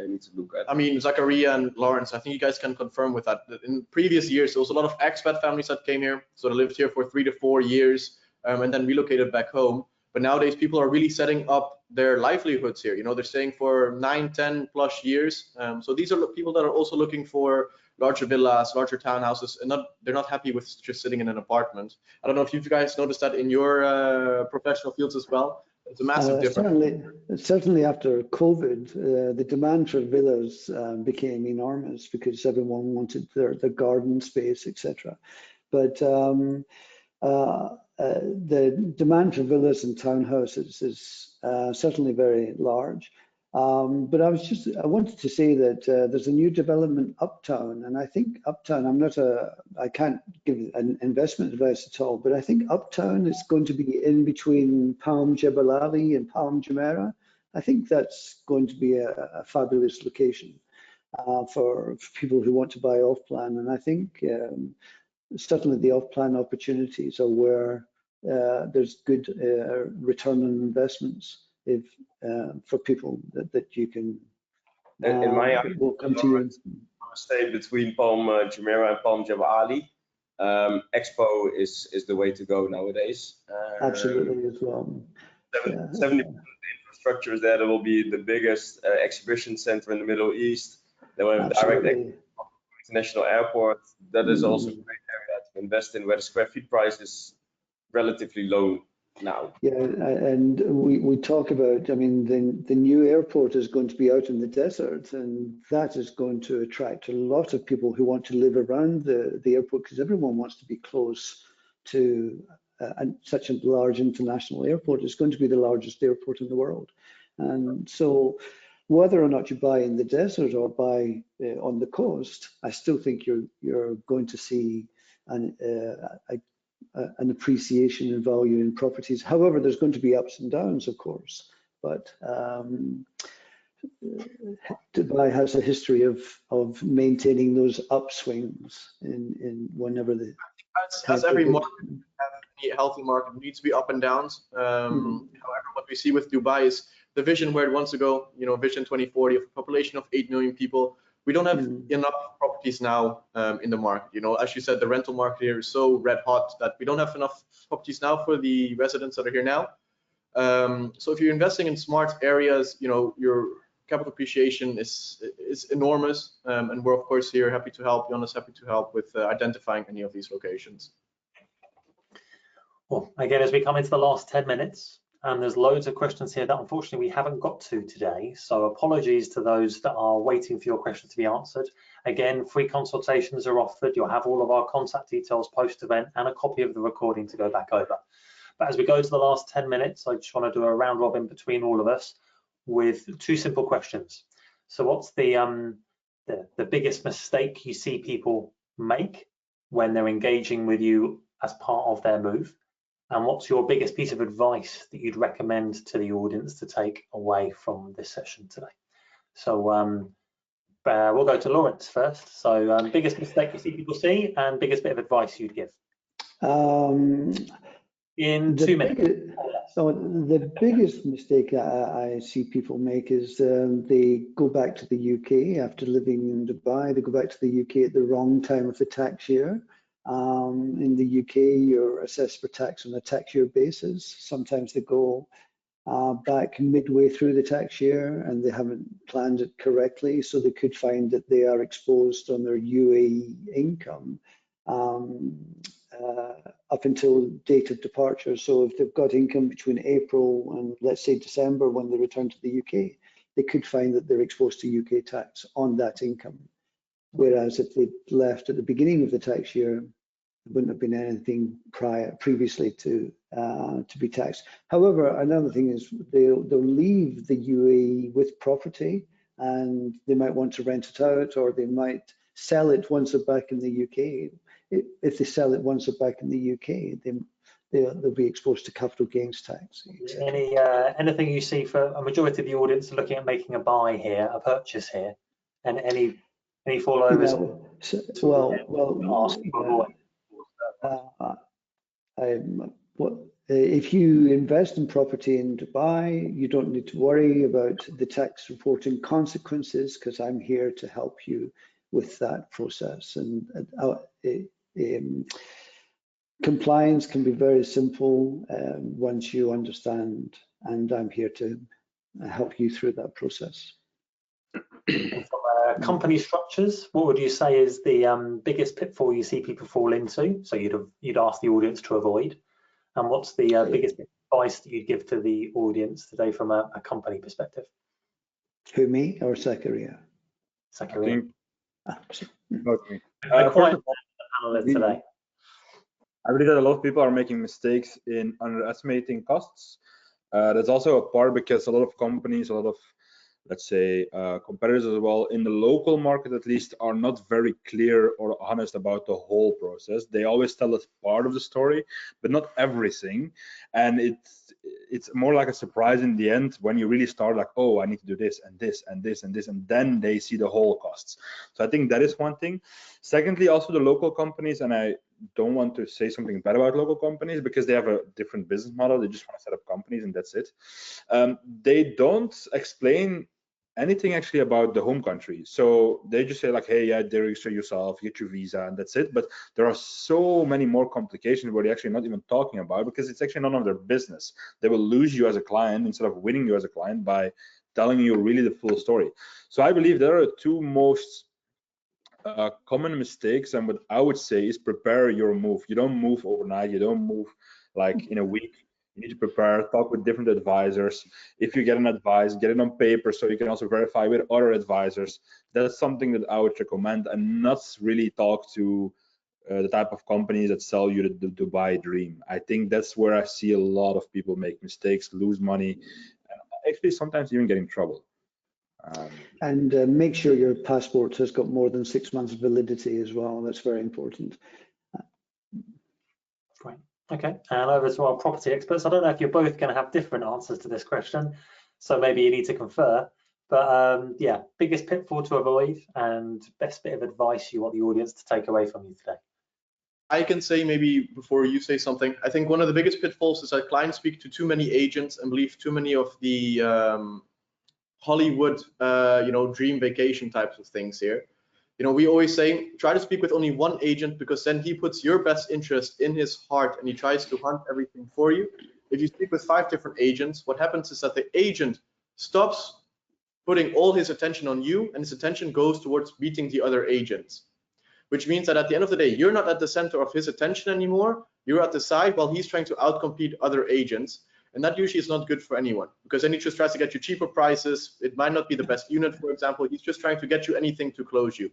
need to look at. I mean, Zakaria and Lawrence, I think you guys can confirm with that. In previous years, there was a lot of expat families that came here, so they lived here for 3 to 4 years and then relocated back home. But nowadays, people are really setting up their livelihoods here. They're staying for 9, 10 plus years. So these are people that are also looking for larger villas, larger townhouses, and they're not happy with just sitting in an apartment. I don't know if you guys noticed that in your professional fields as well. It's a massive difference. Certainly after COVID, the demand for villas became enormous because everyone wanted their garden space, etc. But the demand for villas and townhouses is certainly very large. But I wanted to say that there's a new development uptown, and I think uptown, I can't give an investment advice at all, but I think uptown is going to be in between Palm Jebel Ali and Palm Jumeirah. I think that's going to be a fabulous location for people who want to buy off-plan, and I think certainly the off-plan opportunities are where there's good return on investments for people that you can in my eyes, will come to you. Stay between Palm Jumeirah and Palm Jebel Ali. Expo is the way to go nowadays. Absolutely as well. 70% of the infrastructure is there. There will be the biggest exhibition center in the Middle East. They will have direct international airport. That is also a great area to invest in, where the square feet price is relatively low now. Yeah, and we talk about, I mean, the new airport is going to be out in the desert, and that is going to attract a lot of people who want to live around the airport, because everyone wants to be close to such a large international airport. It's going to be the largest airport in the world. And so whether or not you buy in the desert or buy on the coast, I still think you're going to see an appreciation in value in properties. However, there's going to be ups and downs, of course, but Dubai has a history of maintaining those upswings in whenever the has every market have any healthy market needs to be up and downs. However, what we see with Dubai is the vision where it wants to go. You know, Vision 2040 of a population of 8 million people. We don't have enough properties now in the market. You know, as you said, the rental market here is so red hot that we don't have enough properties now for the residents that are here now. So if you're investing in smart areas, you know, your capital appreciation is enormous, and we're of course here happy to help. Jonas happy to help with identifying any of these locations. Well, again, as we come into the last 10 minutes, and there's loads of questions here that unfortunately we haven't got to today. So apologies to those that are waiting for your questions to be answered. Again, free consultations are offered. You'll have all of our contact details post-event and a copy of the recording to go back over. But as we go to the last 10 minutes, I just want to do a round robin between all of us with 2 simple questions. So what's the biggest mistake you see people make when they're engaging with you as part of their move? And what's your biggest piece of advice that you'd recommend to the audience to take away from this session today? So we'll go to Lawrence first. So biggest mistake you see people see and biggest bit of advice you'd give. In 2 minutes. So the biggest mistake I see people make is they go back to the UK after living in Dubai. They go back to the UK at the wrong time of the tax year. In the UK, you're assessed for tax on a tax year basis. Sometimes they go back midway through the tax year and they haven't planned it correctly, so they could find that they are exposed on their UAE income up until date of departure. So if they've got income between April and let's say December when they return to the UK, they could find that they're exposed to UK tax on that income. Whereas if they left at the beginning of the tax year, there wouldn't have been anything previously to be taxed. However, another thing is they'll leave the UAE with property and they might want to rent it out, or they might sell it once they're back in the UK. If they sell it once they're back in the UK, they'll be exposed to capital gains tax. Anything you see for a majority of the audience looking at making a buy here, a purchase here, and any fallovers? If you invest in property in Dubai, you don't need to worry about the tax reporting consequences, because I'm here to help you with that process. And compliance can be very simple once you understand, and I'm here to help you through that process. From company structures, what would you say is the biggest pitfall you see people fall into? So you'd ask the audience to avoid, and what's the biggest advice that you'd give to the audience today from a company perspective? Who, me or Zakaria? Zakaria. Today. I believe that a lot of people are making mistakes in underestimating costs. That's also a part because a lot of companies, a lot of, let's say, competitors as well, in the local market at least, are not very clear or honest about the whole process. They always tell us part of the story, but not everything. And it's more like a surprise in the end when you really start like, oh, I need to do this and this and this and this, and then they see the whole costs. So I think that is one thing. Secondly, also the local companies, and I don't want to say something bad about local companies because they have a different business model. They just want to set up companies and that's it. They don't explain anything actually about the home country. So they just say like, hey, yeah, they register yourself, get your visa, and that's it. But there are so many more complications where they're actually not even talking about, because it's actually none of their business. They will lose you as a client instead of winning you as a client by telling you really the full story. So I believe there are two most common mistakes, and what I would say is prepare your move. You don't move overnight. You don't move like in a week. You need to prepare, talk with different advisors. If you get an advice, get it on paper so you can also verify with other advisors. That's something that I would recommend, and not really talk to the type of companies that sell you the Dubai dream. I think that's where I see a lot of people make mistakes, lose money, and actually sometimes even get in trouble. And make sure your passport has got more than 6 months validity as well. That's very important. Great. Okay, and over to our property experts. I don't know if you're both going to have different answers to this question, so maybe you need to confer. But yeah, biggest pitfall to avoid and best bit of advice you want the audience to take away from you today. I can say, maybe before you say something, I think one of the biggest pitfalls is that clients speak to too many agents and believe too many of the Hollywood, dream vacation types of things here. We always say, try to speak with only one agent, because then he puts your best interest in his heart and he tries to hunt everything for you. If you speak with 5 different agents, what happens is that the agent stops putting all his attention on you, and his attention goes towards beating the other agents, which means that at the end of the day, you're not at the center of his attention anymore. You're at the side while he's trying to outcompete other agents. And that usually is not good for anyone, because then he just tries to get you cheaper prices. It might not be the best unit, for example. He's just trying to get you anything to close you.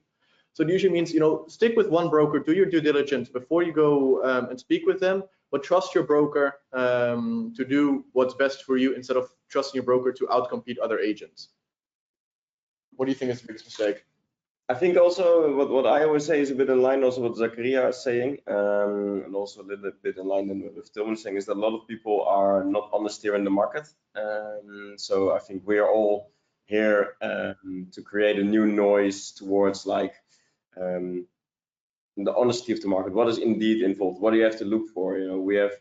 So it usually means, stick with one broker, do your due diligence before you go and speak with them, but trust your broker to do what's best for you instead of trusting your broker to outcompete other agents. What do you think is the biggest mistake? I think also what I always say is a bit in line also what Zakaria is saying, and also a little bit in line with Tilman saying, is that a lot of people are not honest here in the market. So I think we are all here to create a new noise towards like the honesty of the market. What is indeed involved? What do you have to look for? We have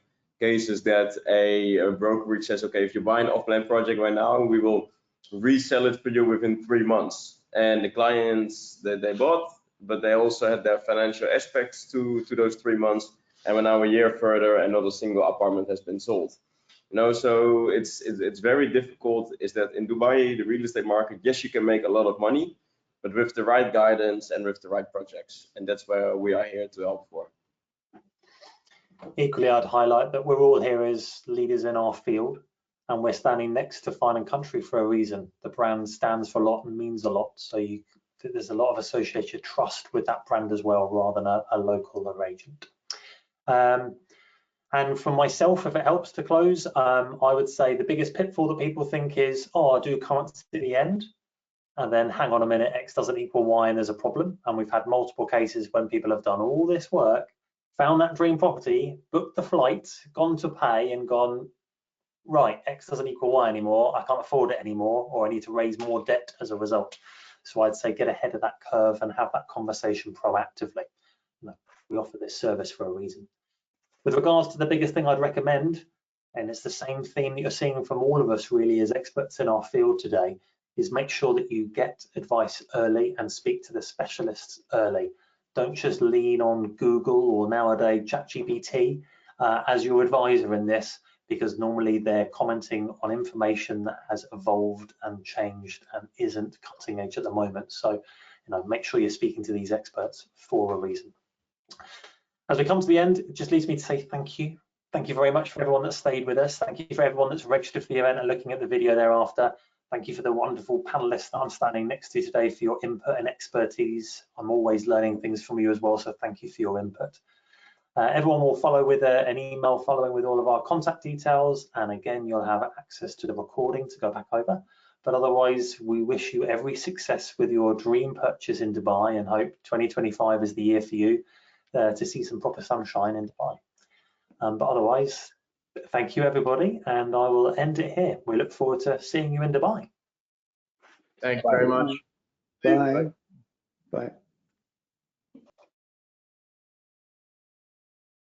cases that a brokerage says, okay, if you buy an off-plan project right now, we will resell it for you within 3 months. And the clients that they bought, but they also had their financial aspects to those 3 months, and we're now a year further and not a single apartment has been sold. So it's very difficult. Is that in Dubai, the real estate market, yes, you can make a lot of money, but with the right guidance and with the right projects, and that's where we are here to help for. Equally, I'd highlight that we're all here as leaders in our field, and we're standing next to Fine & Country for a reason. The brand stands for a lot and means a lot, so there's a lot of associated trust with that brand as well, rather than a local or agent. And for myself, if it helps to close, I would say the biggest pitfall that people think is, oh, I do currency at the end, and then hang on a minute, X doesn't equal Y and there's a problem. And we've had multiple cases when people have done all this work, found that dream property, booked the flight, gone to pay and gone, right, X doesn't equal Y anymore, I can't afford it anymore, or I need to raise more debt as a result. So I'd say get ahead of that curve and have that conversation proactively. We offer this service for a reason. With regards to the biggest thing I'd recommend, and it's the same theme that you're seeing from all of us really as experts in our field today, is make sure that you get advice early and speak to the specialists early. Don't just lean on Google or nowadays ChatGPT as your advisor in this, because normally they're commenting on information that has evolved and changed and isn't cutting edge at the moment. So, make sure you're speaking to these experts for a reason. As we come to the end, it just leaves me to say thank you. Thank you very much for everyone that stayed with us. Thank you for everyone that's registered for the event and looking at the video thereafter. Thank you for the wonderful panelists that I'm standing next to today for your input and expertise. I'm always learning things from you as well, so thank you for your input. Everyone will follow with an email following with all of our contact details, and again, you'll have access to the recording to go back over. But otherwise, we wish you every success with your dream purchase in Dubai, and hope 2025 is the year for you to see some proper sunshine in Dubai. But otherwise, thank you everybody, and I will end it here. We look forward to seeing you in Dubai. Thank you very much. Bye. Bye.